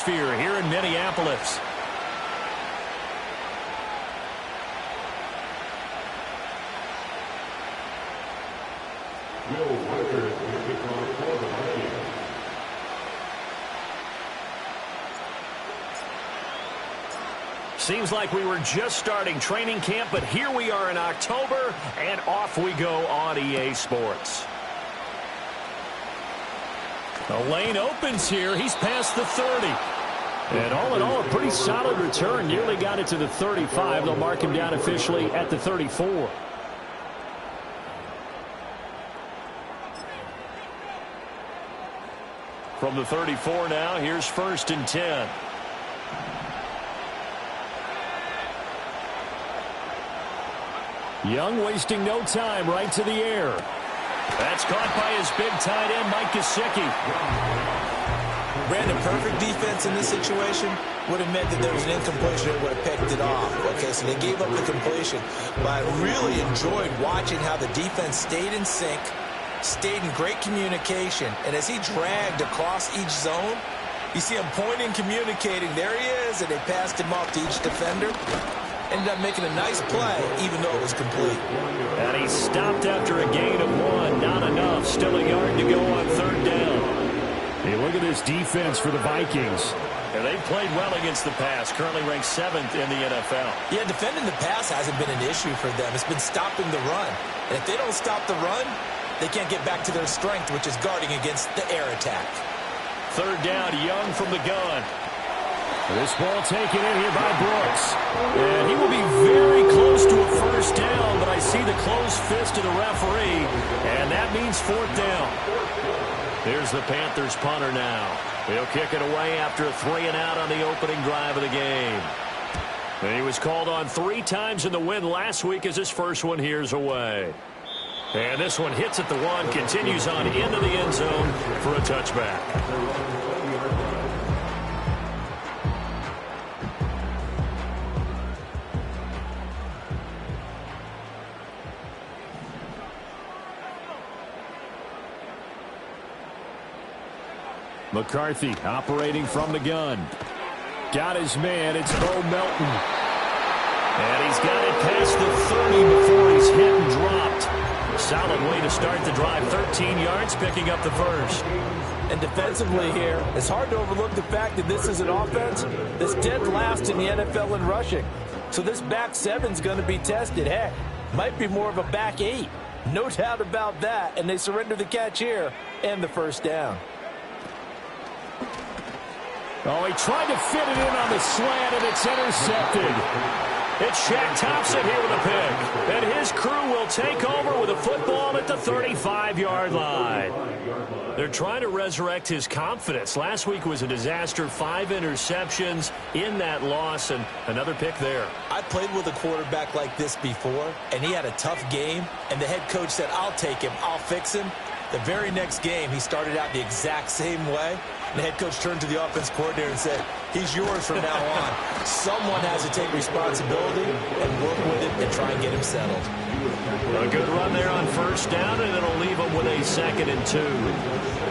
Here in Minneapolis. Seems like we were just starting training camp, but here we are in October, and off we go on EA Sports. The lane opens here. He's past the 30. And all in all, a pretty solid return. Nearly got it to the 35. They'll mark him down officially at the 34. From the 34 now, here's 1st and 10. Young wasting no time, right to the air. That's caught by his big tight end, Mike Gesicki. Brandon, perfect defense in this situation would have meant that there was an incompletion that would have picked it off. Okay, so they gave up the completion. But I really enjoyed watching how the defense stayed in sync, stayed in great communication. And as he dragged across each zone, you see him pointing, communicating. There he is, and they passed him off to each defender. Ended up making a nice play, even though it was complete. And he stopped after a gain of 1. Not enough. Still a yard to go on 3rd down. Hey, look at this defense for the Vikings. And they've played well against the pass. Currently ranked 7th in the NFL. Yeah, defending the pass hasn't been an issue for them. It's been stopping the run. And if they don't stop the run, they can't get back to their strength, which is guarding against the air attack. 3rd down, Young from the gun. This ball taken in here by Brooks. And he will be very close to a 1st down, but I see the closed fist of the referee, and that means 4th down. There's the Panthers punter now. He'll kick it away after a 3-and-out on the opening drive of the game. And he was called on 3 times in the win last week as his first one here's away. And this one hits at the 1, continues on into the end zone for a touchback. McCarthy operating from the gun. Got his man. It's Bo Melton. And he's got it past the 30 before he's hit and dropped. Solid way to start the drive. 13 yards, picking up the 1st. And defensively here, it's hard to overlook the fact that this is an offense that's dead last in the NFL in rushing. So this back 7's going to be tested. Heck, might be more of a back 8. No doubt about that. And they surrender the catch here and the 1st down. Oh, he tried to fit it in on the slant, and it's intercepted. It's Shaq Thompson here with a pick. And his crew will take over with a football at the 35-yard line. They're trying to resurrect his confidence. Last week was a disaster. 5 interceptions in that loss, and another pick there. I played with a quarterback like this before, and he had a tough game, and the head coach said, I'll take him, I'll fix him. The very next game, he started out the exact same way. And the head coach turned to the offense coordinator and said, he's yours from now on. Someone has to take responsibility and work with it and try and get him settled. A good run there on 1st down, and it'll leave him with a 2nd and 2.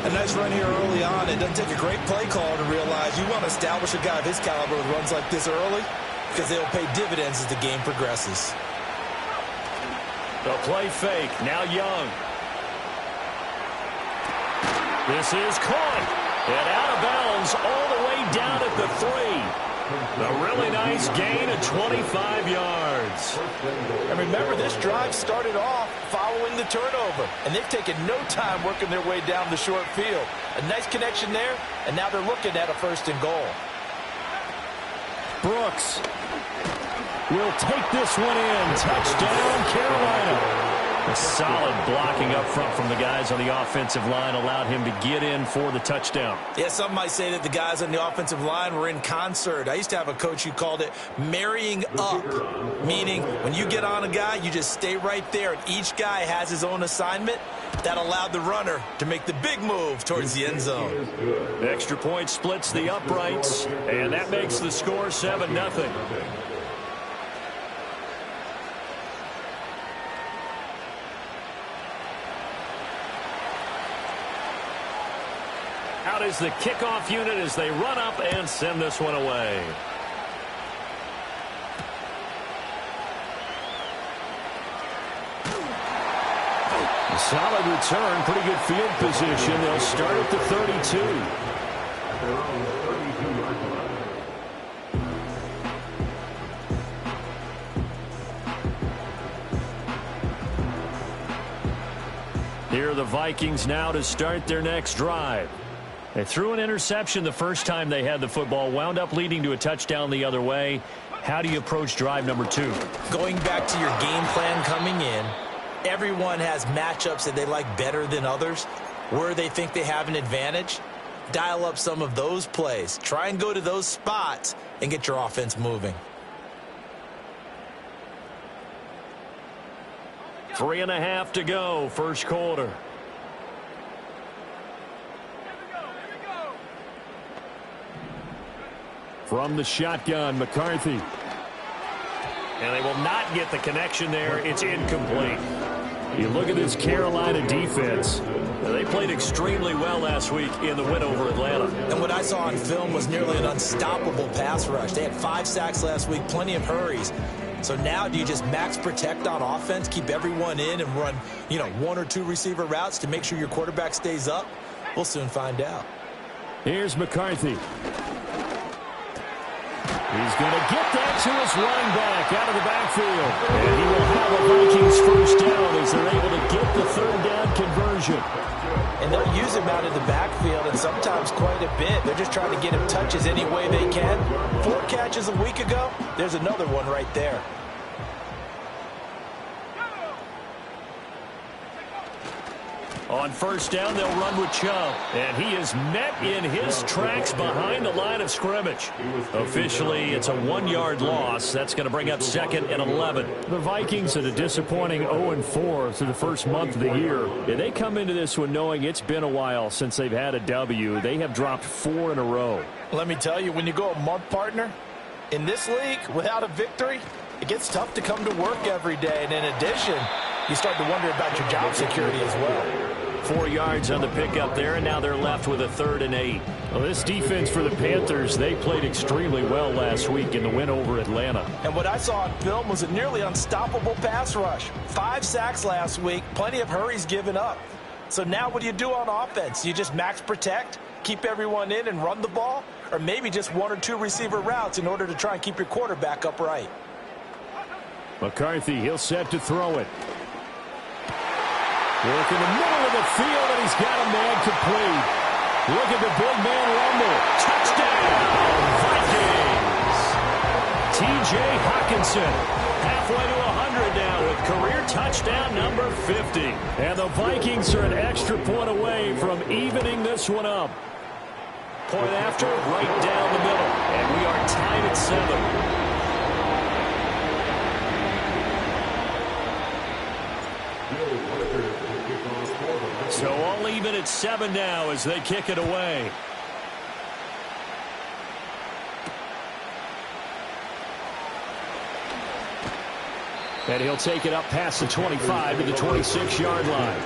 A nice run here early on. It doesn't take a great play caller to realize you want to establish a guy of his caliber with runs like this early because they'll pay dividends as the game progresses. The play fake. Now Young. This is caught. And out of bounds all the way down at the 3. A really nice gain of 25 yards. And remember, this drive started off following the turnover. And they've taken no time working their way down the short field. A nice connection there, and now they're looking at a 1st and goal. Brooks will take this one in. Touchdown, Carolina. A solid blocking up front from the guys on the offensive line allowed him to get in for the touchdown. Yeah, some might say that the guys on the offensive line were in concert. I used to have a coach who called it marrying up, meaning when you get on a guy, you just stay right there, and each guy has his own assignment. That allowed the runner to make the big move towards the end zone. Extra point splits the uprights, and that makes the score 7-0. out is the kickoff unit as they run up and send this one away. A solid return, pretty good field position. They'll start at the 32. Here are the Vikings now to start their next drive. They threw an interception the first time they had the football, wound up leading to a touchdown the other way. How do you approach drive number 2? Going back to your game plan coming in, everyone has matchups that they like better than others, where they think they have an advantage. Dial up some of those plays. Try and go to those spots and get your offense moving. 3.5 to go, first quarter. From the shotgun, McCarthy. And they will not get the connection there. It's incomplete. You look at this Carolina defense. They played extremely well last week in the win over Atlanta. And what I saw on film was nearly an unstoppable pass rush. They had 5 sacks last week, plenty of hurries. So now do you just max protect on offense, keep everyone in and run, 1 or 2 receiver routes to make sure your quarterback stays up? We'll soon find out. Here's McCarthy. He's going to get that to his running back out of the backfield. And he will have a Vikings first down as they're able to get the third down conversion. And they'll use him out of the backfield, and sometimes quite a bit. They're just trying to get him touches any way they can. 4 catches a week ago, there's another one right there. On first down, they'll run with Chubb. And he is met in his tracks behind the line of scrimmage. Officially, it's a 1-yard loss. That's going to bring up 2nd and 11. The Vikings at a disappointing 0-4 through the first month of the year. And they come into this one knowing it's been a while since they've had a W. They have dropped 4 in a row. Let me tell you, when you go a month, partner, in this league, without a victory, it gets tough to come to work every day. And in addition, you start to wonder about your job security as well. 4 yards on the pickup there, and now they're left with a 3rd and 8. Well, this defense for the Panthers, they played extremely well last week in the win over Atlanta. And what I saw on film was a nearly unstoppable pass rush. 5 sacks last week, plenty of hurries given up. So now what do you do on offense? You just max protect, keep everyone in and run the ball? Or maybe just 1 or 2 receiver routes in order to try and keep your quarterback upright? McCarthy, he'll set to throw it. Work in the middle of the field, and he's got a man complete. Look at the big man rumble. Touchdown, Vikings! T.J. Hockenson, halfway to 100 now with career touchdown number 50. And the Vikings are an extra point away from evening this one up. Point after, right down the middle. And we are tied at 7. So all even at 7 now as they kick it away. And he'll take it up past the 25 to the 26-yard line.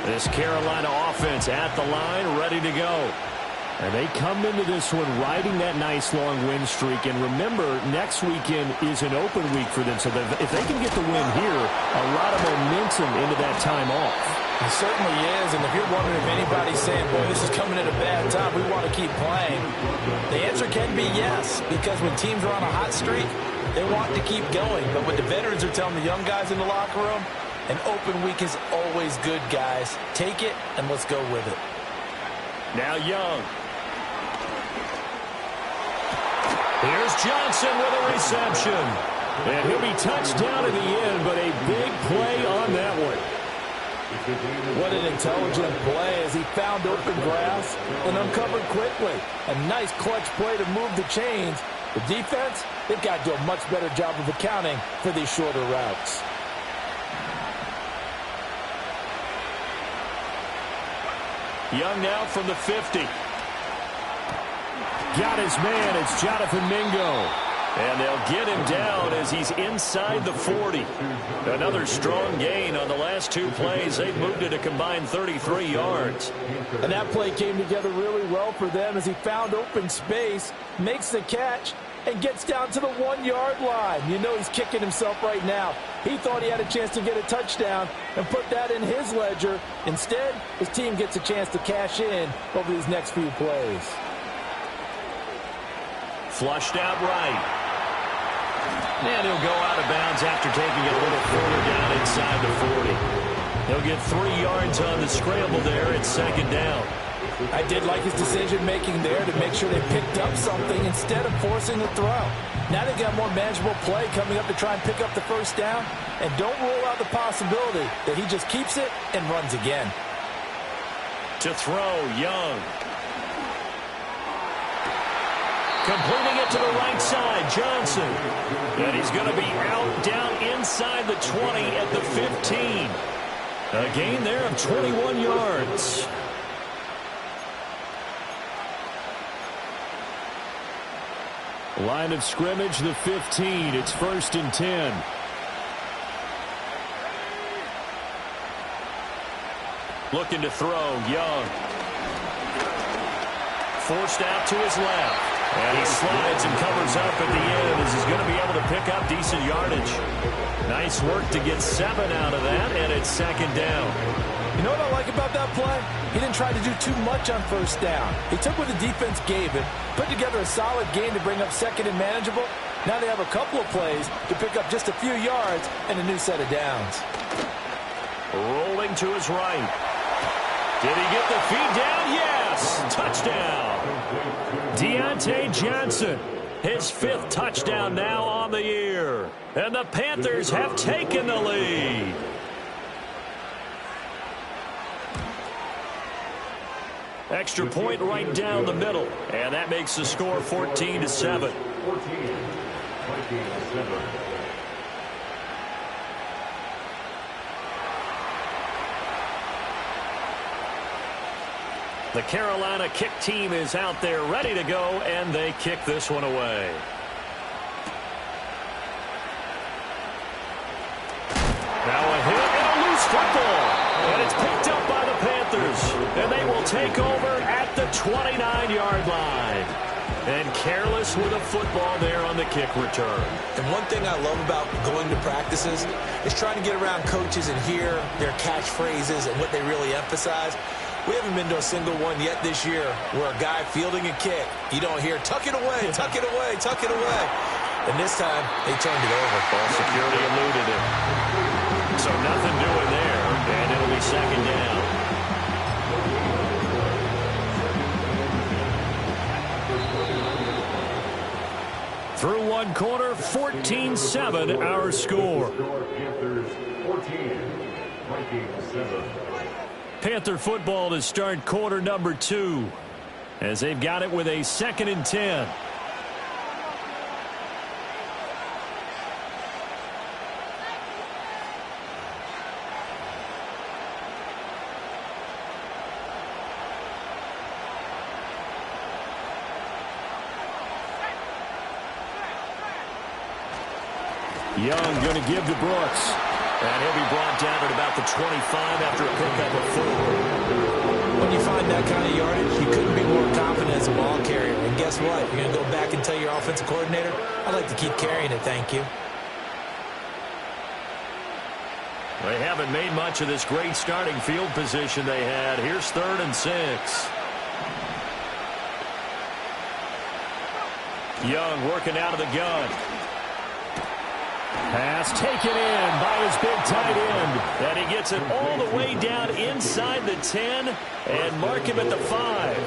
This Carolina offense at the line, ready to go. And they come into this one riding that nice long win streak. And remember, next weekend is an open week for them. So if they can get the win here, a lot of momentum into that time off. It certainly is. And if you're wondering if anybody's saying, boy, this is coming at a bad time, we want to keep playing, the answer can be yes. Because when teams are on a hot streak, they want to keep going. But what the veterans are telling the young guys in the locker room, an open week is always good, guys. Take it, and let's go with it. Now Young. Here's Johnson with a reception. And he'll be touched down at the end, but a big play on that one. What an intelligent play as he found open grass and uncovered quickly. A nice clutch play to move the chains. The defense, they've got to do a much better job of accounting for these shorter routes. Young now from the 50. got his man. It's Jonathan Mingo. And they'll get him down as he's inside the 40. Another strong gain on the last two plays. They've moved it a combined 33 yards. And that play came together really well for them as he found open space, makes the catch, and gets down to the 1-yard line. You know he's kicking himself right now. He thought he had a chance to get a touchdown and put that in his ledger. Instead, his team gets a chance to cash in over these next few plays. Flushed out right. And he'll go out of bounds after taking it a little further down inside the 40. He'll get 3 yards on the scramble there. It's second down. I did like his decision-making there to make sure they picked up something instead of forcing the throw. Now they've got more manageable play coming up to try and pick up the first down. And don't rule out the possibility that he just keeps it and runs again. To throw, Young. Completing it to the right side, Johnson. And he's going to be out down inside the 20 at the 15. A gain there of 21 yards. Line of scrimmage, the 15. It's 1st and 10. Looking to throw, Young. Forced out to his left. And he slides and covers up at the end as he's going to be able to pick up decent yardage. Nice work to get 7 out of that, and it's second down. You know what I like about that play? He didn't try to do too much on first down. He took what the defense gave him, put together a solid game to bring up second and manageable. Now they have a couple of plays to pick up just a few yards and a new set of downs. Rolling to his right. Did he get the feed down? Yes! Touchdown! Deontay Johnson, his 5th touchdown now on the year. And the Panthers have taken the lead. Extra point right down the middle. And that makes the score 14-7. The Carolina kick team is out there ready to go, and they kick this one away. Now a hit and a loose football. And it's picked up by the Panthers. And they will take over at the 29-yard line. And careless with a football there on the kick return. And one thing I love about going to practices is trying to get around coaches and hear their catchphrases and what they really emphasize. We haven't been to a single one yet this year where a guy fielding a kick, you don't hear, tuck it away, tuck it away, tuck it away. And this time, they turned it over. Ball security eluded him. So nothing doing there, and it'll be second down. Through one quarter, 14-7 our score. Panthers 14, Vikings 7. Panther football to start quarter number 2 as they've got it with a 2nd and 10. Young going to give to Brooks. And he'll be brought down at about the 25 after a pickup of 4. When you find that kind of yardage, you couldn't be more confident as a ball carrier. And guess what? You're going to go back and tell your offensive coordinator, I'd like to keep carrying it, thank you. They haven't made much of this great starting field position they had. Here's 3rd and 6. Young working out of the gun. Pass taken in by his big tight end. And he gets it all the way down inside the 10 and mark him at the 5.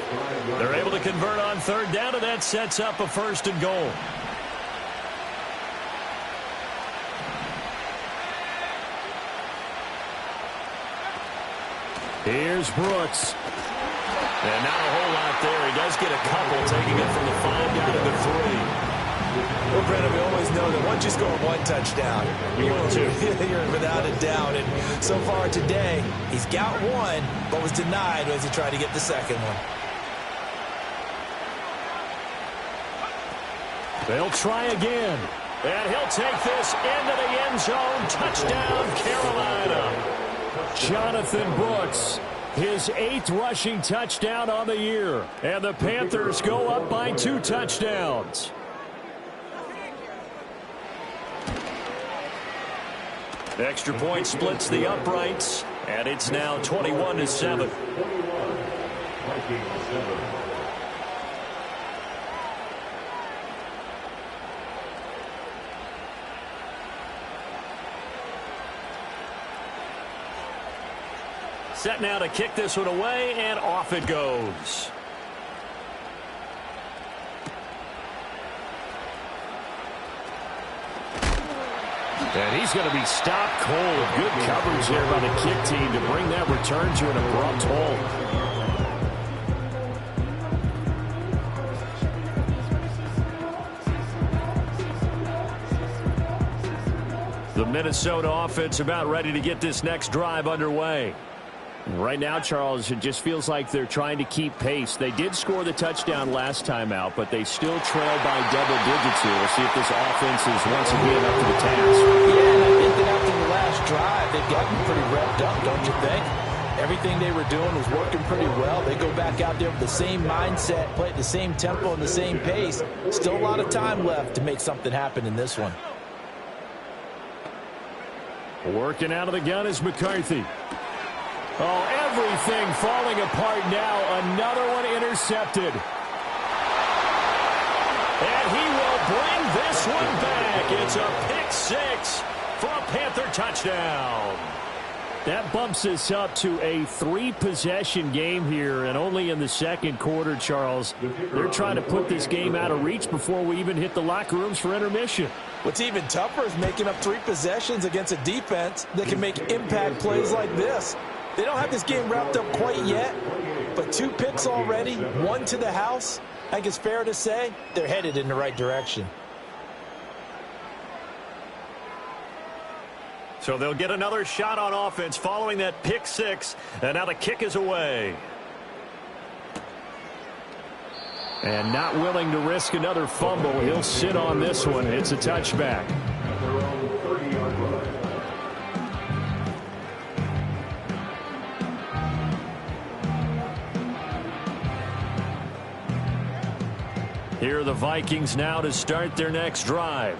They're able to convert on 3rd down, and that sets up a 1st and goal. Here's Brooks. And not a whole lot there. He does get a couple, taking it from the 5 down to the 3. Well, Brandon, we always know that once you score one touchdown, you're without a doubt. And so far today, he's got one, but was denied as he tried to get the second one. They'll try again. And he'll take this into the end zone. Touchdown, Carolina. Jonathan Brooks, his 8th rushing touchdown on the year. And the Panthers go up by 2 touchdowns. Extra point splits the uprights, and it's now 21-7. Set now to kick this one away, and off it goes. And he's going to be stopped cold. Good coverage there by the kick team to bring that return to an abrupt halt. The Minnesota offense about ready to get this next drive underway. Right now, Charles, it just feels like they're trying to keep pace. They did score the touchdown last time out, but they still trail by double digits here. We'll see if this offense is once again up to the task. Yeah, and I think that after the last drive, they've gotten pretty revved up, don't you think? Everything they were doing was working pretty well. They go back out there with the same mindset, play at the same tempo and the same pace. Still a lot of time left to make something happen in this one. Working out of the gun is McCarthy. Oh, everything falling apart now. Another one intercepted. And he will bring this one back. It's a pick 6 for a Panther touchdown. That bumps us up to a 3-possession game here, and only in the second quarter, Charles. They're trying to put this game out of reach before we even hit the locker rooms for intermission. What's even tougher is making up 3 possessions against a defense that can make impact plays like this. They don't have this game wrapped up quite yet, but 2 picks already, 1 to the house. I think it's fair to say they're headed in the right direction. So they'll get another shot on offense following that pick 6, and now the kick is away. And not willing to risk another fumble, he'll sit on this one. It's a touchback. Here are the Vikings now to start their next drive.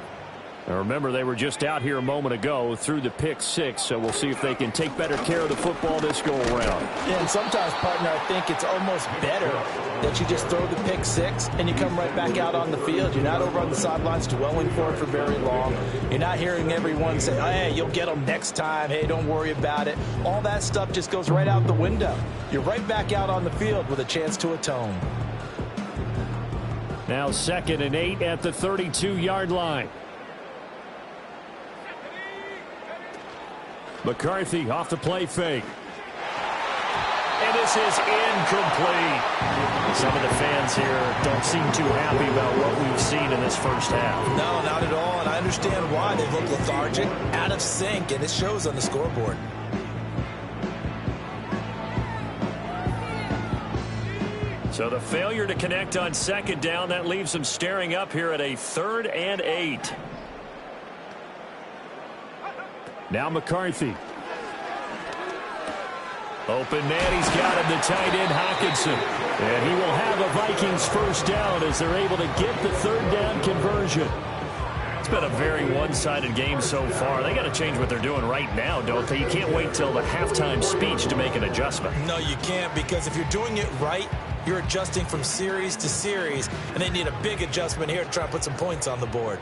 Now remember, they were just out here a moment ago through the pick 6, so we'll see if they can take better care of the football this go-around. Yeah, and sometimes, partner, I think it's almost better that you just throw the pick 6 and you come right back out on the field. You're not over on the sidelines dwelling for it for very long. You're not hearing everyone say, oh, hey, you'll get them next time. Hey, don't worry about it. All that stuff just goes right out the window. You're right back out on the field with a chance to atone. Now 2nd and 8 at the 32-yard line. McCarthy off the play fake. And this is incomplete. Some of the fans here don't seem too happy about what we've seen in this first half. No, not at all, and I understand why. They look lethargic, out of sync, and it shows on the scoreboard. So the failure to connect on 2nd down, that leaves them staring up here at a 3rd and 8. Now McCarthy. Open man, he's got him, the tight end Hockenson. And he will have a Vikings first down as they're able to get the 3rd down conversion. It's been a very one-sided game so far. They got to change what they're doing right now, don't they? You can't wait till the halftime speech to make an adjustment. No, you can't, because if you're doing it right, you're adjusting from series to series, and they need a big adjustment here to try and put some points on the board.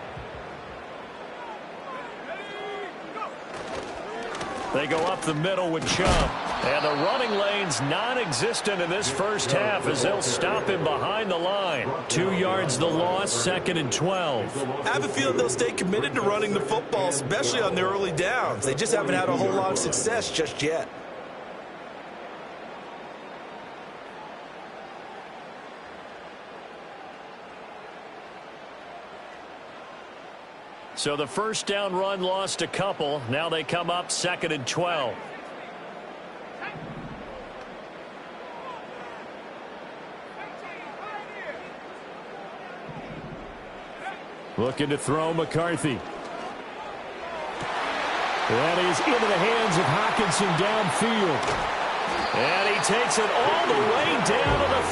They go up the middle with Chubb. And the running lane's non-existent in this first half as they'll stop him behind the line. 2 yards the loss, 2nd and 12. I have a feeling they'll stay committed to running the football, especially on their early downs. They just haven't had a whole lot of success just yet. So the first down run lost a couple. Now they come up 2nd and 12. Looking to throw McCarthy. That is into the hands of Hockenson downfield. And he takes it all the way down to the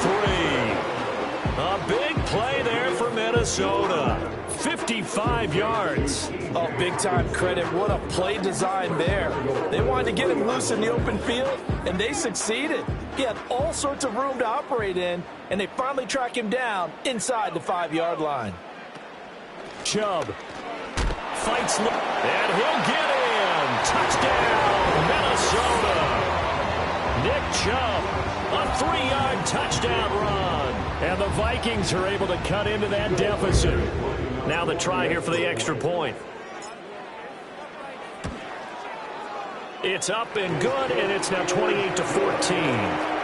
3. A big play there for Minnesota. 55 yards. Oh, big-time credit. What a play design there. They wanted to get him loose in the open field, and they succeeded. He had all sorts of room to operate in, and they finally track him down inside the 5-yard line. Chubb fights, and he'll get in. Touchdown, Minnesota. Nick Chubb, a 3-yard touchdown run. And the Vikings are able to cut into that deficit. Now the try here for the extra point. It's up and good, and it's now 28-14.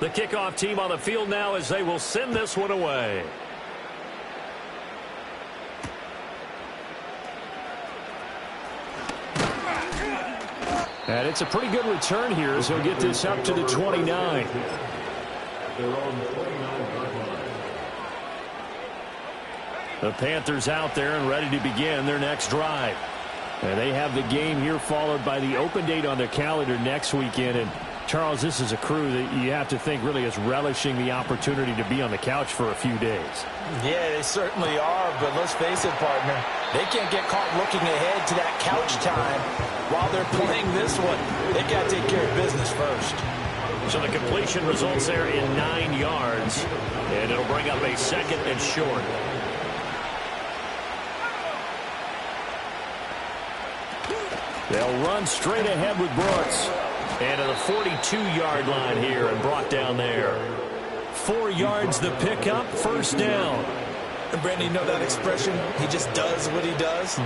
The kickoff team on the field now as they will send this one away. And it's a pretty good return here as he'll get this up to the 29. The Panthers out there and ready to begin their next drive. And they have the game here followed by the open date on their calendar next weekend. And Charles, this is a crew that you have to think really is relishing the opportunity to be on the couch for a few days. Yeah, they certainly are, but let's face it, partner. They can't get caught looking ahead to that couch time while they're playing this one. They got to take care of business first. So the completion results there in 9 yards, and it'll bring up a 2nd and short. They'll run straight ahead with Brooks. And to the 42-yard line here and brought down there. 4 yards the pickup, first down. And Brandon, you know that expression? He just does what he does.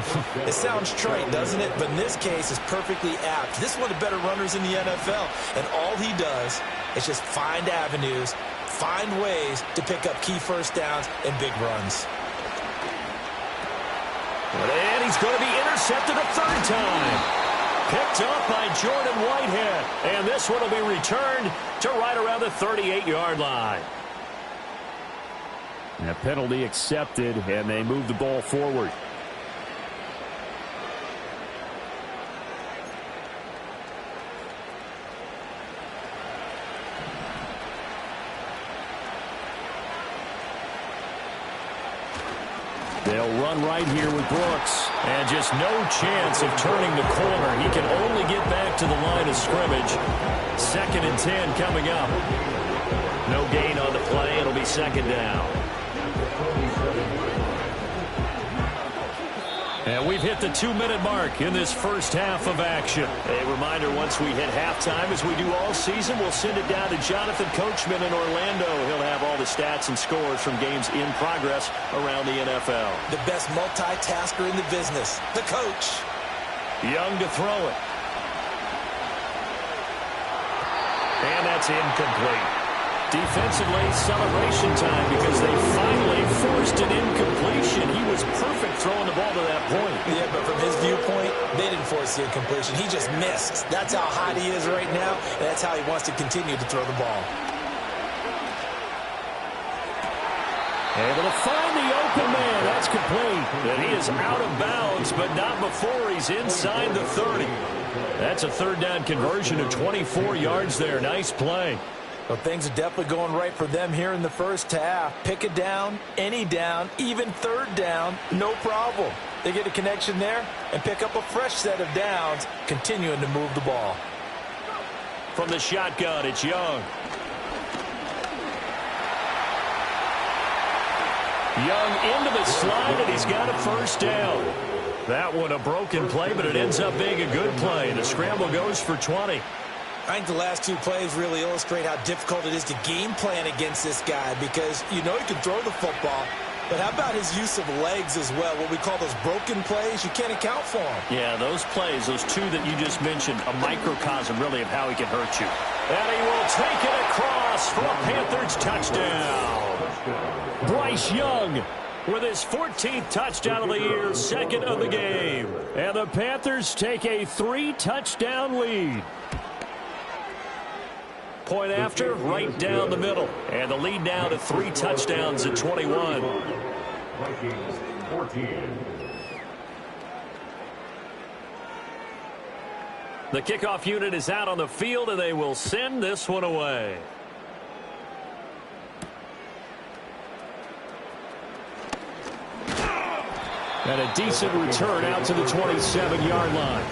It sounds trite, doesn't it? But in this case, it's perfectly apt. This is one of the better runners in the NFL. And all he does is just find avenues, find ways to pick up key first downs and big runs. And he's going to be intercepted a 3rd time. Picked up by Jordan Whitehead. And this one will be returned to right around the 38-yard line. And a penalty accepted, and they move the ball forward. They'll run right here with Brooks. And just no chance of turning the corner. He can only get back to the line of scrimmage. 2nd and 10 coming up. No gain on the play. It'll be 2nd down. And we've hit the 2-minute mark in this first half of action. A reminder, once we hit halftime, as we do all season, we'll send it down to Jonathan Coachman in Orlando. He'll have all the stats and scores from games in progress around the NFL. The best multitasker in the business, the coach. Young to throw it. And that's incomplete. Defensively, celebration time because they finally forced an incompletion. He was perfect throwing the ball to that point. Yeah, but from his viewpoint, they didn't force the incompletion. He just missed. That's how hot he is right now, and that's how he wants to continue to throw the ball. Able to find the open man. That's complete. And he is out of bounds, but not before he's inside the 30. That's a 3rd down conversion of 24 yards there. Nice play. Well, things are definitely going right for them here in the first half. Pick a down, any down, even 3rd down, no problem. They get a connection there and pick up a fresh set of downs, continuing to move the ball. From the shotgun, it's Young. Young into the slide, and he's got a first down. That one a broken play, but it ends up being a good play. The scramble goes for 20. I think the last 2 plays really illustrate how difficult it is to game plan against this guy because you know he can throw the football, but how about his use of legs as well? What we call those broken plays, you can't account for them. Yeah, those plays, those 2 that you just mentioned, a microcosm really of how he can hurt you. And he will take it across for a Panthers touchdown. Bryce Young with his 14th touchdown of the year, 2nd of the game. And the Panthers take a 3-touchdown lead. point after, right down the middle. And the lead now to 3 touchdowns at 21. Vikings 14. The kickoff unit is out on the field, and they will send this one away. And a decent return out to the 27-yard line.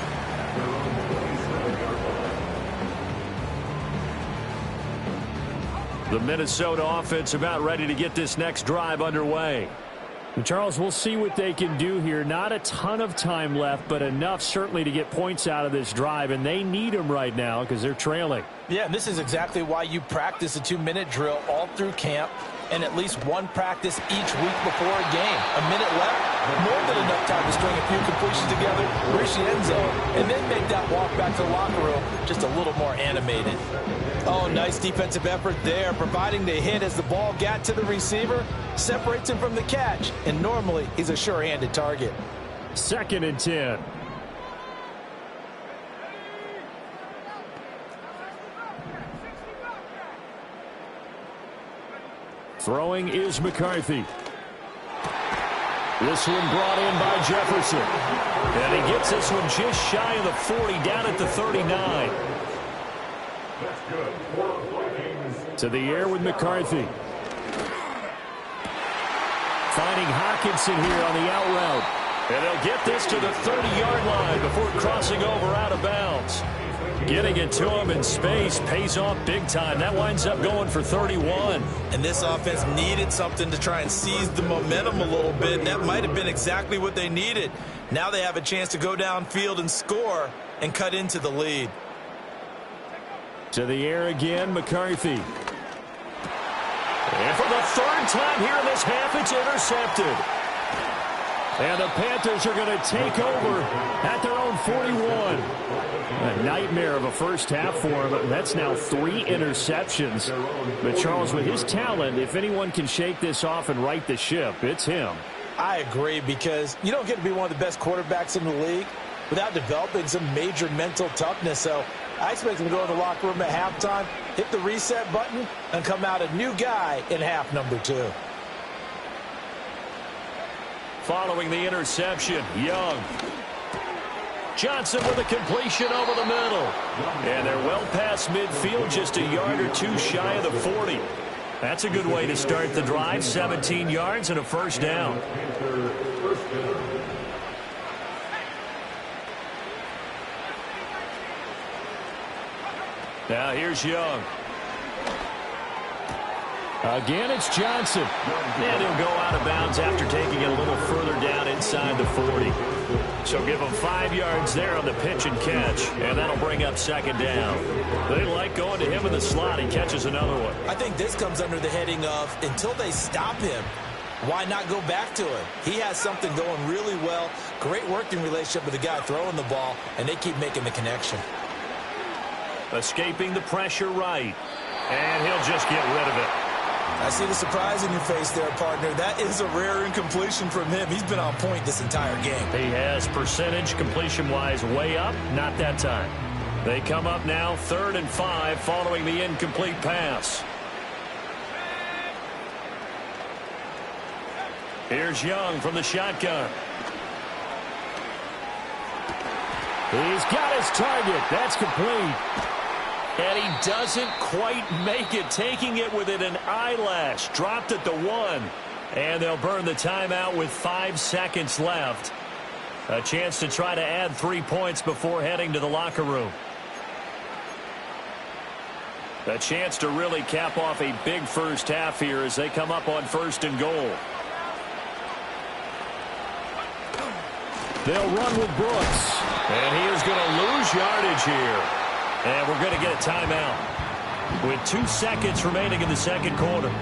The Minnesota offense about ready to get this next drive underway. And Charles, we'll see what they can do here. Not a ton of time left, but enough certainly to get points out of this drive, and they need them right now because they're trailing. Yeah, and this is exactly why you practice a 2-minute drill all through camp and at least one practice each week before a game. A minute left, more than enough time to string a few completions together, reach the end zone, and then make that walk back to the locker room just a little more animated. Oh, nice defensive effort there, providing the hit as the ball got to the receiver, separates him from the catch, and normally he's a sure-handed target. 2nd and 10. Throwing is McCarthy. This one brought in by Jefferson. And he gets this one just shy of the 40, down at the 39. That's good. Vikings. To the air with McCarthy. Finding Hockenson here on the out route. And they'll get this to the 30-yard line before crossing over out of bounds. Getting it to him in space pays off big time. That winds up going for 31. And this offense needed something to try and seize the momentum a little bit, and that might have been exactly what they needed. Now they have a chance to go downfield and score and cut into the lead. To the air again, McCarthy. And for the 3rd time here in this half, it's intercepted. And the Panthers are going to take over at their own 41. A nightmare of a first half for him. That's now 3 interceptions. But Charles, with his talent, if anyone can shake this off and right the ship, it's him. I agree, because you don't get to be one of the best quarterbacks in the league without developing some major mental toughness. So I expect him to go in the locker room at halftime, hit the reset button, and come out a new guy in half number 2. Following the interception, Young. Johnson with a completion over the middle. And they're well past midfield, just a yard or 2 shy of the 40. That's a good way to start the drive. 17 yards and a first down. Now here's Young. Again, it's Johnson. And he'll go out of bounds after taking it a little further down inside the 40. So give him 5 yards there on the pitch and catch, and that'll bring up 2nd down. They like going to him in the slot. He catches another one. I think this comes under the heading of, until they stop him, why not go back to him? He has something going really well, great working relationship with the guy throwing the ball, and they keep making the connection. Escaping the pressure right, and he'll just get rid of it. I see the surprise in your face there, partner. That is a rare incompletion from him. He's been on point this entire game. He has percentage completion-wise way up, not that time. They come up now 3rd and 5 following the incomplete pass. Here's Young from the shotgun. He's got his target. That's complete. And he doesn't quite make it, taking it within an eyelash. Dropped at the 1. And they'll burn the timeout with 5 seconds left. A chance to try to add 3 points before heading to the locker room. A chance to really cap off a big first half here as they come up on 1st and goal. They'll run with Brooks. And he is going to lose yardage here. And we're going to get a timeout with 2 seconds remaining in the 2nd quarter.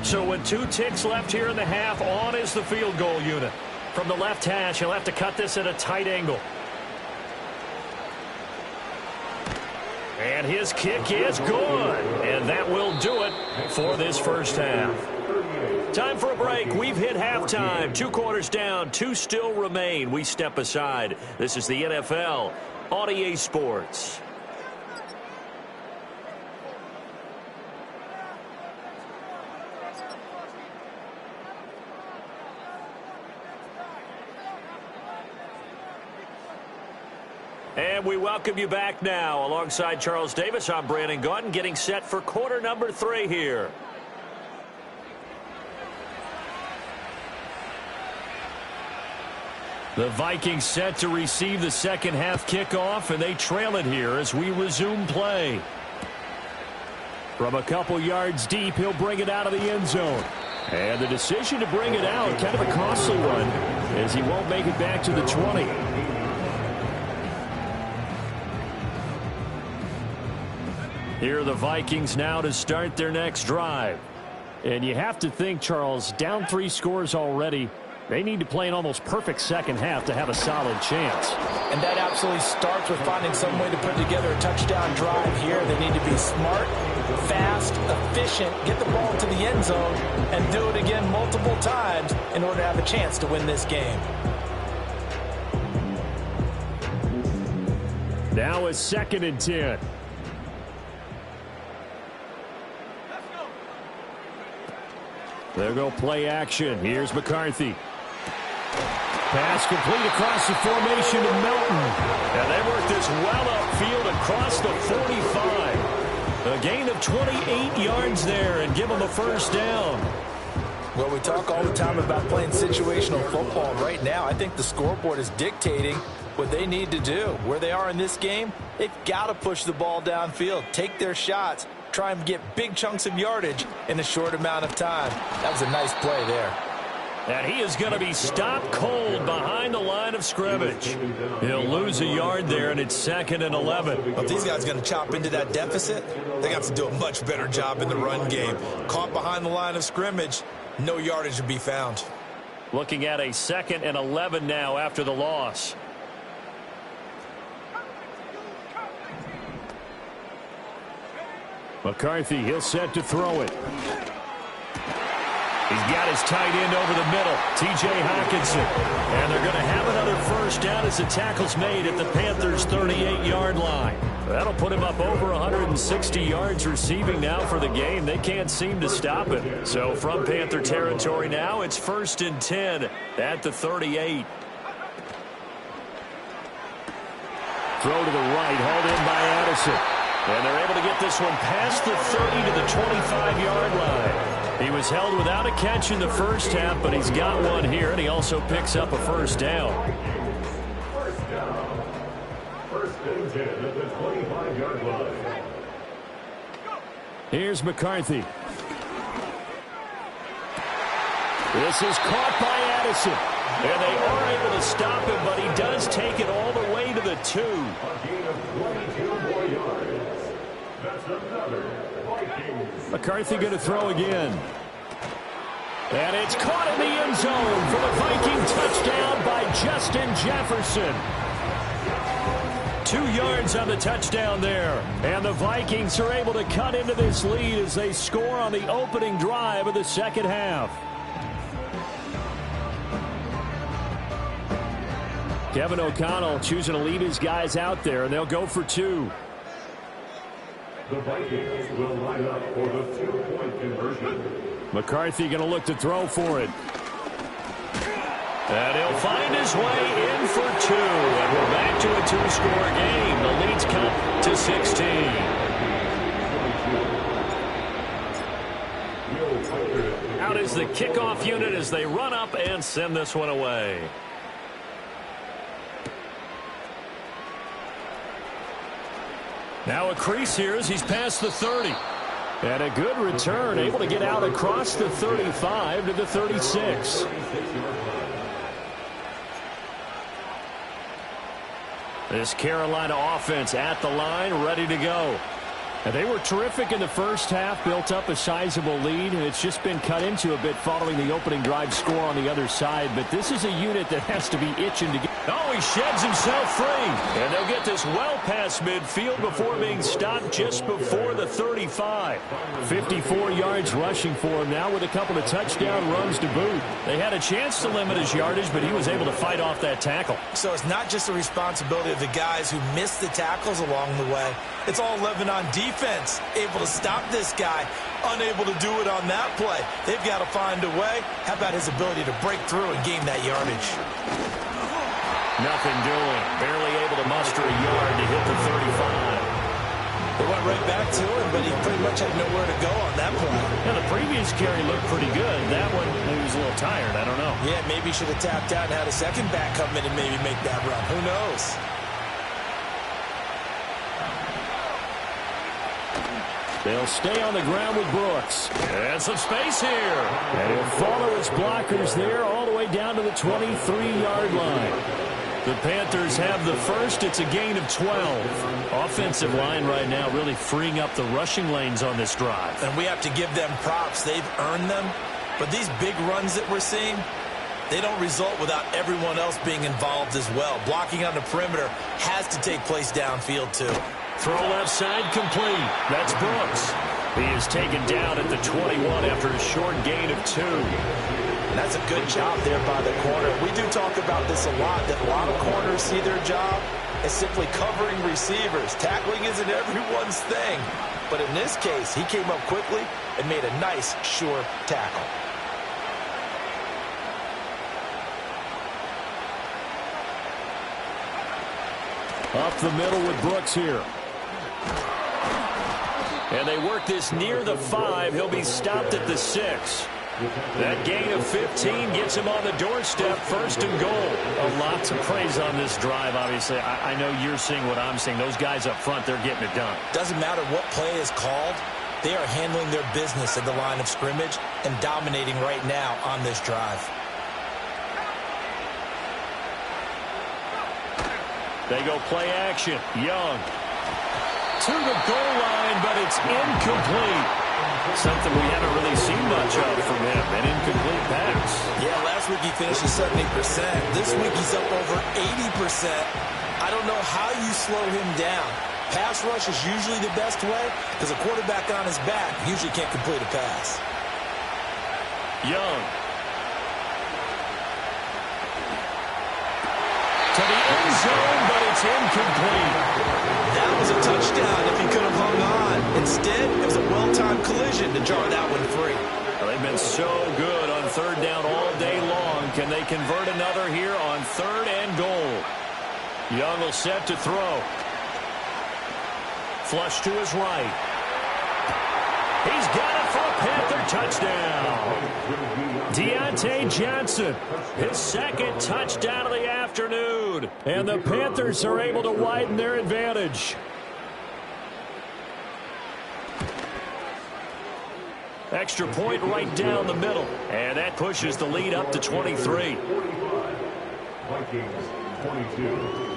So with 2 ticks left here in the half, on is the field goal unit. From the left hash, he'll have to cut this at a tight angle. And And his kick is good. And that will do it for this first half. Time for a break. We've hit halftime. 2 quarters down. 2 still remain. We step aside. This is the NFL on EA Sports. And we welcome you back now. Alongside Charles Davis, I'm Brandon Gaudin, getting set for quarter number 3 here. The Vikings set to receive the second half kickoff, and they trail it here as we resume play. From a couple yards deep, he'll bring it out of the end zone. And the decision to bring it out, kind of a costly one, as he won't make it back to the 20. Here are the Vikings now to start their next drive. And you have to think, Charles, down 3 scores already. They need to play an almost perfect second half to have a solid chance. And that absolutely starts with finding some way to put together a touchdown drive here. They need to be smart, fast, efficient, get the ball to the end zone, and do it again multiple times in order to have a chance to win this game. Now it's 2nd and 10. There go play action. Here's McCarthy. Pass complete across the formation to Melton. And they work this well upfield across the 45. A gain of 28 yards there and give them a first down. Well, we talk all the time about playing situational football. Right now, I think the scoreboard is dictating what they need to do. Where they are in this game, they've got to push the ball downfield, take their shots, try and get big chunks of yardage in a short amount of time. That was a nice play there. And he is going to be stopped cold behind the line of scrimmage. He'll lose a yard there, and it's 2nd and 11. If these guys are going to chop into that deficit, they got to do a much better job in the run game. Caught behind the line of scrimmage, no yardage to be found. Looking at a 2nd and 11 now after the loss. McCarthy, he'll set to throw it. He's got his tight end over the middle, T.J. Hockenson. And they're going to have another first down as the tackle's made at the Panthers' 38-yard line. That'll put him up over 160 yards receiving now for the game. They can't seem to stop it. So from Panther territory now, it's 1st and 10 at the 38. Throw to the right, hauled in by Addison. And they're able to get this one past the 30 to the 25-yard line. He was held without a catch in the first half, but he's got one here, and he also picks up a first down. First down. 1st and 10 at the 25-yard line. Here's McCarthy. This is caught by Addison. And they are able to stop him, but he does take it all the way to the 2. A gain of 22 more yards. That's another Vikings. McCarthy going to throw again. And it's caught in the end zone for the Viking touchdown by Justin Jefferson. 2 yards on the touchdown there. And the Vikings are able to cut into this lead as they score on the opening drive of the second half. Kevin O'Connell choosing to leave his guys out there, and they'll go for 2. The Vikings will line up for the 2-point conversion. McCarthy going to look to throw for it. And he'll find his way in for 2. And we're back to a 2-score game. The lead's cut to 16. Out is the kickoff unit as they run up and send this one away. Now a crease here as he's past the 30. And a good return, able to get out across the 35 to the 36. This Carolina offense at the line, ready to go. And they were terrific in the first half, built up a sizable lead, and it's just been cut into a bit following the opening drive score on the other side. But this is a unit that has to be itching to get. Oh, he sheds himself free. And they'll get this well past midfield before being stopped just before the 35. 54 yards rushing for him now with a couple of touchdown runs to boot. They had a chance to limit his yardage, but he was able to fight off that tackle. So it's not just the responsibility of the guys who missed the tackles along the way. It's all Lebanon defense, able to stop this guy, unable to do it on that play. They've got to find a way. How about his ability to break through and gain that yardage? Nothing doing. Barely able to muster a yard to hit the 35. They went right back to him, but he pretty much had nowhere to go on that play. Now, the previous carry looked pretty good. That one, he was a little tired. I don't know. Yeah, maybe he should have tapped out and had a second back come in and maybe make that run. Who knows? They'll stay on the ground with Brooks. And some space here. And he'll follow his blockers there all the way down to the 23-yard line. The Panthers have the first. It's a gain of 12. Offensive line right now really freeing up the rushing lanes on this drive. And we have to give them props. They've earned them. But these big runs that we're seeing, they don't result without everyone else being involved as well. Blocking on the perimeter has to take place downfield too. Throw left side complete. That's Brooks. He is taken down at the 21 after a short gain of 2. And that's a good job there by the corner. We do talk about this a lot, that a lot of corners see their job as simply covering receivers. Tackling isn't everyone's thing. But in this case, he came up quickly and made a nice, sure tackle. Up the middle with Brooks here. And they work this near the 5. He'll be stopped at the 6. That gain of 15 gets him on the doorstep, 1st and goal. A lot to praise on this drive, obviously. I know you're seeing what I'm seeing. Those guys up front, they're getting it done. Doesn't matter what play is called. They are handling their business at the line of scrimmage and dominating right now on this drive. They go play action. Young to the goal line, but it's incomplete. Something we haven't really seen much of from him, an incomplete pass. Yeah, last week he finished at 70%. This week he's up over 80%. I don't know how you slow him down. Pass rush is usually the best way because a quarterback on his back usually can't complete a pass. Young. To the end zone, but it's incomplete. That was a touchdown if he could have hung on. Instead, it was a well-timed collision to jar that one free. Well, they've been so good on 3rd down all day long. Can they convert another here on 3rd and goal? Young will set to throw. Flush to his right. He's got it for a Panther touchdown. Deontay Johnson, his 2nd touchdown of the afternoon. And the Panthers are able to widen their advantage. Extra point right down the middle. And that pushes the lead up to 23. 45. Vikings 22.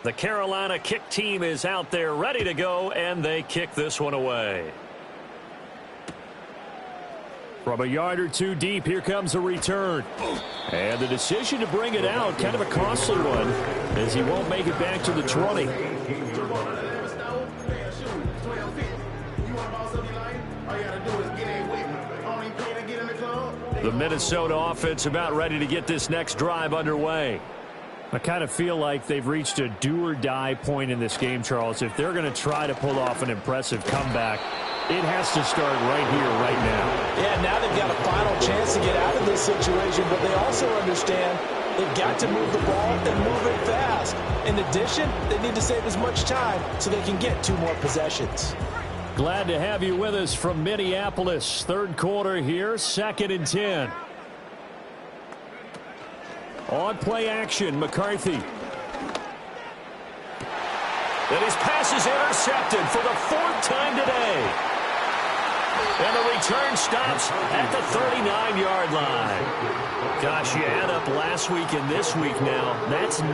The Carolina kick team is out there ready to go, and they kick this one away. From a yard or 2 deep, here comes a return. And the decision to bring it out, kind of a costly one, as he won't make it back to the 20. The Minnesota offense about ready to get this next drive underway. I kind of feel like they've reached a do-or-die point in this game, Charles. If they're going to try to pull off an impressive comeback, it has to start right here, right now. Yeah, now they've got a final chance to get out of this situation, but they also understand they've got to move the ball and move it fast. In addition, they need to save as much time so they can get 2 more possessions. Glad to have you with us from Minneapolis. 3rd quarter here, 2nd and 10. On play action, McCarthy. And his pass is intercepted for the 4th time today. And the return stops at the 39-yard line. Gosh, you add up last week and this week now. That's 9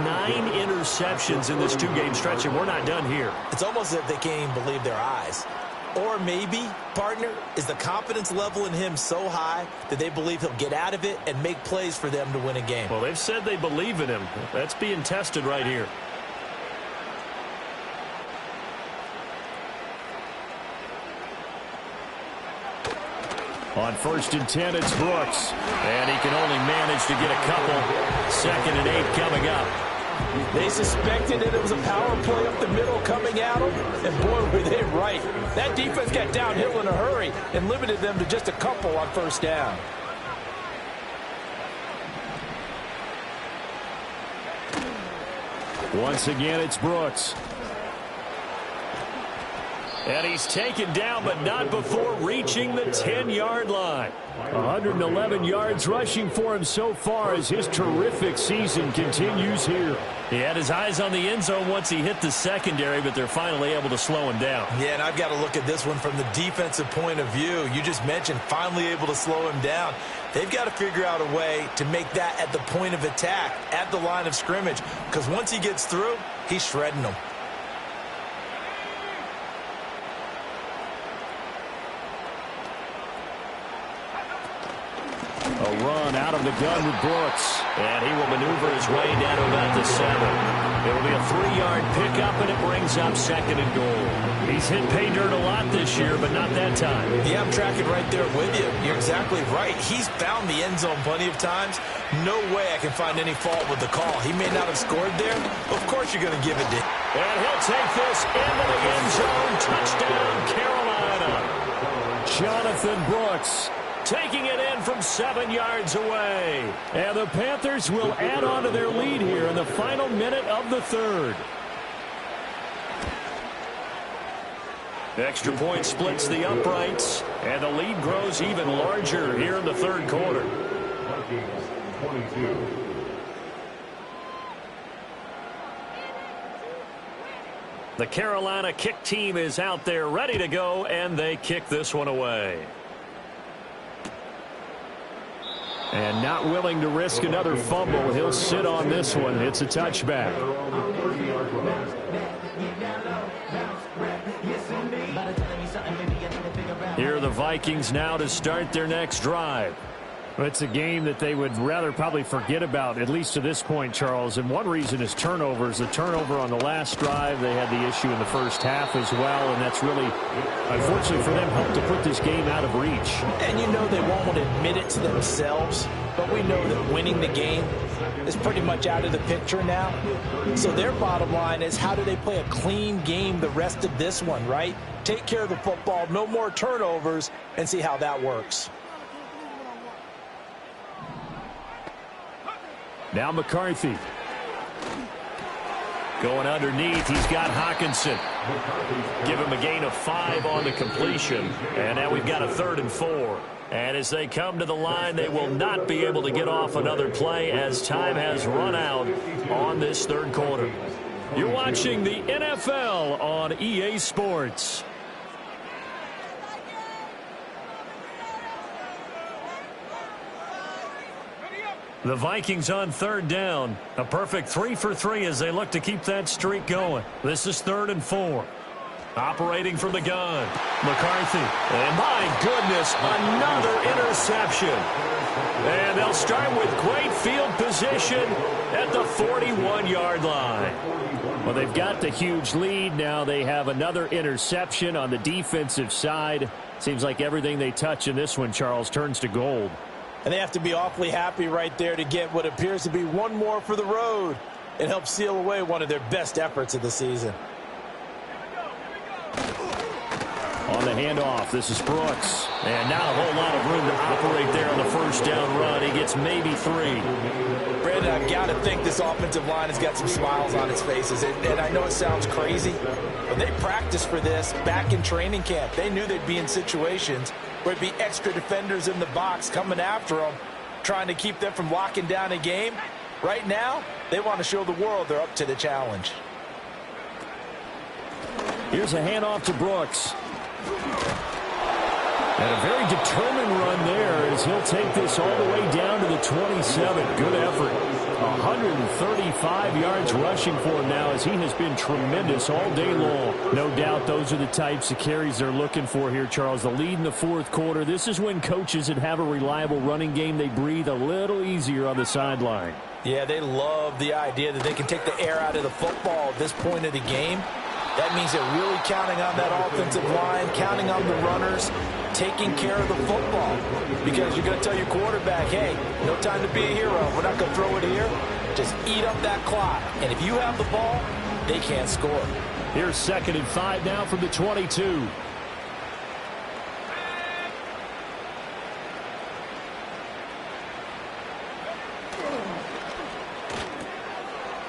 interceptions in this 2-game stretch, and we're not done here. It's almost as if they can't even believe their eyes. Or maybe, partner, is the confidence level in him so high that they believe he'll get out of it and make plays for them to win a game. Well, they've said they believe in him. That's being tested right here. On 1st and 10, it's Brooks. And he can only manage to get a couple. 2nd and 8 coming up. They suspected that it was a power play up the middle coming at them, and boy, were they right. That defense got downhill in a hurry and limited them to just a couple on 1st down. Once again, it's Brooks. And he's taken down, but not before reaching the 10-yard line. 111 yards rushing for him so far as his terrific season continues here. He had his eyes on the end zone once he hit the secondary, but they're finally able to slow him down. Yeah, and I've got to look at this one from the defensive point of view. You just mentioned finally able to slow him down. They've got to figure out a way to make that at the point of attack, at the line of scrimmage, because once he gets through, he's shredding them. A run out of the gun with Brooks. And he will maneuver his way down to about the 7. It will be a 3-yard pickup, and it brings up 2nd and goal. He's hit pay dirt a lot this year, but not that time. Yeah, I'm tracking right there with you. You're exactly right. He's found the end zone plenty of times. No way I can find any fault with the call. He may not have scored there. Of course you're going to give it to him. And he'll take this into the end zone. Touchdown, Carolina. Jonathan Brooks taking it in from 7 yards away. And the Panthers will add on to their lead here in the final minute of the 3rd. Extra point splits the uprights, and the lead grows even larger here in the 3rd quarter. Vikings 22. The Carolina kick team is out there ready to go, and they kick this one away. And not willing to risk another fumble. He'll sit on this one. It's a touchback. Here are the Vikings now to start their next drive. It's a game that they would rather probably forget about, at least to this point, Charles. And one reason is turnovers. The turnover on the last drive, they had the issue in the first half as well. And that's really, unfortunately for them, helped to put this game out of reach. And you know they won't want to admit it to themselves, but we know that winning the game is pretty much out of the picture now. So their bottom line is, how do they play a clean game the rest of this one, right? Take care of the football, no more turnovers, and see how that works. Now McCarthy. Going underneath, he's got Hawkinson. Give him a gain of 5 on the completion. And now we've got a 3rd and 4. And as they come to the line, they will not be able to get off another play as time has run out on this 3rd quarter. You're watching the NFL on EA Sports. The Vikings on 3rd down. A perfect 3 for 3 as they look to keep that streak going. This is 3rd and 4. Operating from the gun. McCarthy. And my goodness, another interception. And they'll start with great field position at the 41-yard line. Well, they've got the huge lead. Now they have another interception on the defensive side. Seems like everything they touch in this one, Charles, turns to gold. And they have to be awfully happy right there to get what appears to be one more for the road and help seal away one of their best efforts of the season. On the handoff, this is Brooks. And not a whole lot of room to operate there on the 1st down run. He gets maybe 3. Brandon, I've got to think this offensive line has got some smiles on its faces. And I know it sounds crazy, but they practiced for this back in training camp. They knew they'd be in situations where it'd be extra defenders in the box coming after them, trying to keep them from locking down a game. Right now, they want to show the world they're up to the challenge. Here's a handoff to Brooks. And a very determined run there as he'll take this all the way down to the 27. Good effort. 135 yards rushing for him now as he has been tremendous all day long. No doubt those are the types of carries they're looking for here, Charles. The lead in the fourth quarter. This is when coaches that have a reliable running game, they breathe a little easier on the sideline. Yeah, they love the idea that they can take the air out of the football at this point of the game. That means they're really counting on that offensive line, counting on the runners, taking care of the football. Because you're going to tell your quarterback, hey, no time to be a hero. We're not going to throw it here. Just eat up that clock. And if you have the ball, they can't score. Here's 2nd and 5 now from the 22.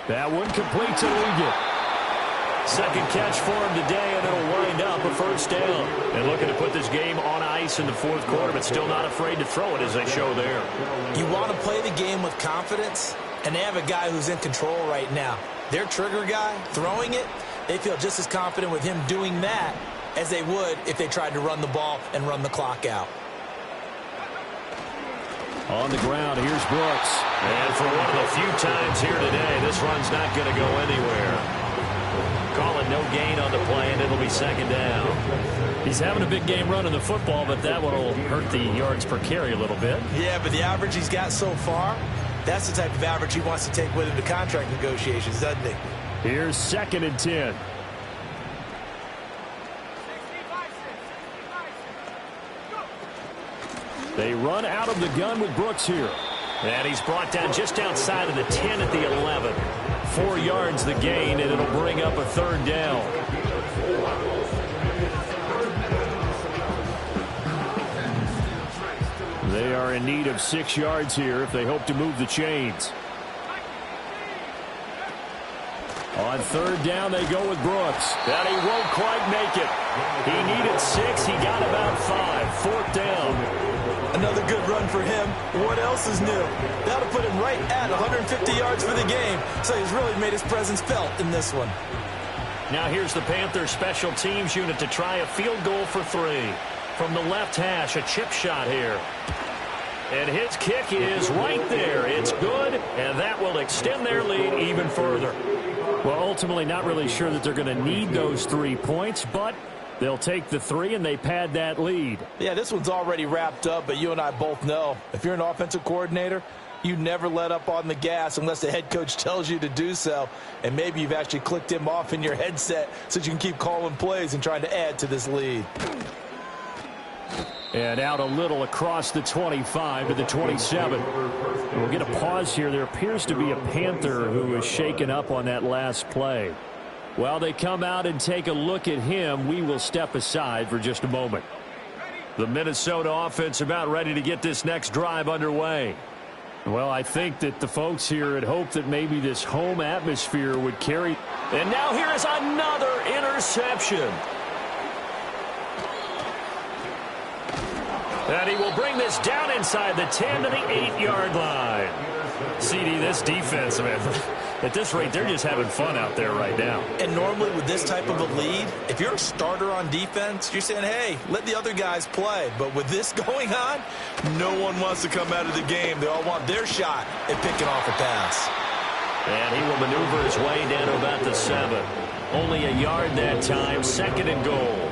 That one complete to Ligon. Second catch for him today, and it'll wind up a first down. And looking to put this game on ice in the fourth quarter, but still not afraid to throw it as they show there. You want to play the game with confidence, and they have a guy who's in control right now. Their trigger guy, throwing it, they feel just as confident with him doing that as they would if they tried to run the ball and run the clock out. On the ground, here's Brooks. And for one of the few times here today, this run's not going to go anywhere. Calling no gain on the play, and it'll be 2nd down. He's having a big game running the football, but that one will hurt the yards per carry a little bit. Yeah, but the average he's got so far, that's the type of average he wants to take with him to contract negotiations, doesn't he? Here's 2nd and 10. They run out of the gun with Brooks here. And he's brought down just outside of the 10 at the 11. 4 yards the gain, and it'll bring up a 3rd down. They are in need of 6 yards here if they hope to move the chains. On 3rd down, they go with Brooks. And he won't quite make it. He needed 6. He got about 5. 4th down. Another good run for him. What else is new? That'll put him right at 150 yards for the game. So he's really made his presence felt in this one. Now here's the Panthers special teams unit to try a field goal for 3. From the left hash, a chip shot here. And his kick is right there. It's good, and that will extend their lead even further. Well, ultimately not really sure that they're going to need those 3 points, but they'll take the 3 and they pad that lead. Yeah, this one's already wrapped up, but you and I both know if you're an offensive coordinator, you never let up on the gas unless the head coach tells you to do so. And maybe you've actually clicked him off in your headset so that you can keep calling plays and trying to add to this lead. And out a little across the 25 to the 27. We'll get a pause here. There appears to be a Panther who is shaken up on that last play. While they come out and take a look at him, we will step aside for just a moment. The Minnesota offense about ready to get this next drive underway. Well, I think that the folks here had hoped that maybe this home atmosphere would carry. And now here is another interception. And he will bring this down inside the 10 to the 8-yard line. CD, this defense, man, at this rate, they're just having fun out there right now. And normally with this type of a lead, if you're a starter on defense, you're saying, hey, let the other guys play. But with this going on, no one wants to come out of the game. They all want their shot at picking off a pass. And he will maneuver his way down to about the 7. Only a yard that time, 2nd and goal.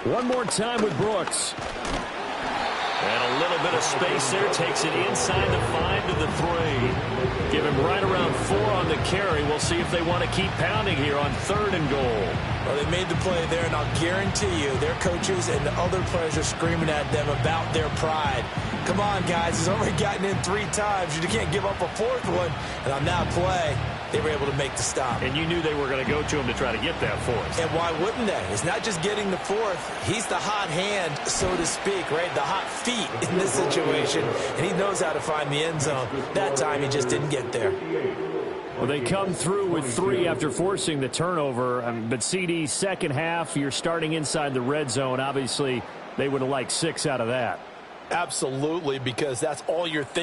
One more time with Brooks. And a little bit of space there. Takes it inside the 5 to the 3. Give him right around 4 on the carry. We'll see if they want to keep pounding here on 3rd and goal. Well, they made the play there, and I'll guarantee you their coaches and the other players are screaming at them about their pride. Come on, guys. He's already gotten in 3 times. You can't give up a 4th one. And on that play, they were able to make the stop. And you knew they were going to go to him to try to get that 4th. And why wouldn't they? It's not just getting the 4th. He's the hot hand, so to speak, right? The hot feet in this situation. And he knows how to find the end zone. That time, he just didn't get there. Well, they come through with 3 after forcing the turnover. But CD, second half, you're starting inside the red zone. Obviously, they would have liked 6 out of that. Absolutely, because that's all you're thinking.